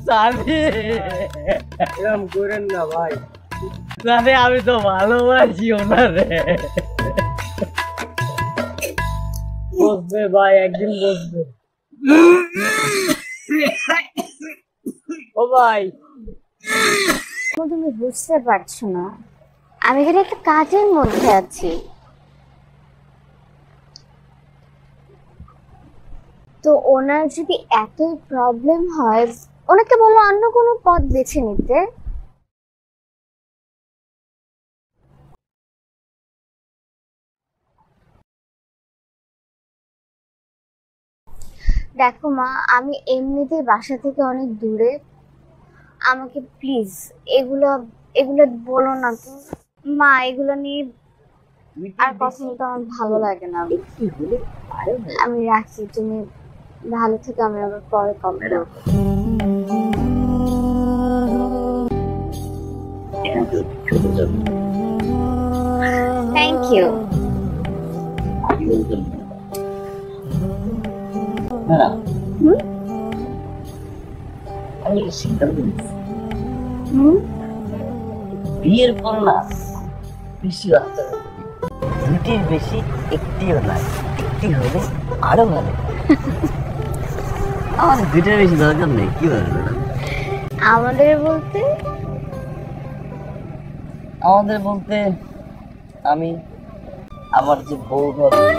সাথী এরকম করেন না ভাই। সাথী আমি তো ভালোবাসি ওনারে। বসবে ভাই, একদিন বসবে। ও ভাই, তুমি বুঝতে পারছো না আমি এখানে একটা কাজের মধ্যে আছি। তো ওনার যদি এতই প্রবলেম হয় ওনাকে বলো অন্য কোনো পথ বেছে নিতে। দেখো মা, আমি এমনিতেই বাসা থেকে অনেক দূরে, আমাকে প্লিজ এগুলো এগুলো বলো না তো মা। এগুলো নিয়ে আর কথা বলতে আমার ভালো লাগে না। আমি রাখছি, তুমি ভালো থেকে আমি আবার পরে কল করব। Thank you. আমি সিদ্ধান্ত নিচ্ছি বিয়ের পর না বেশি আসতে হবে, দুটির বেশি একটিও নাই, একটি হলে আরো ভালো। আমার দুটার বেশি দরকার নেই, কি বলবো আমাদের বলতে আমাদের বলতে আমি আমার যে বউ হবে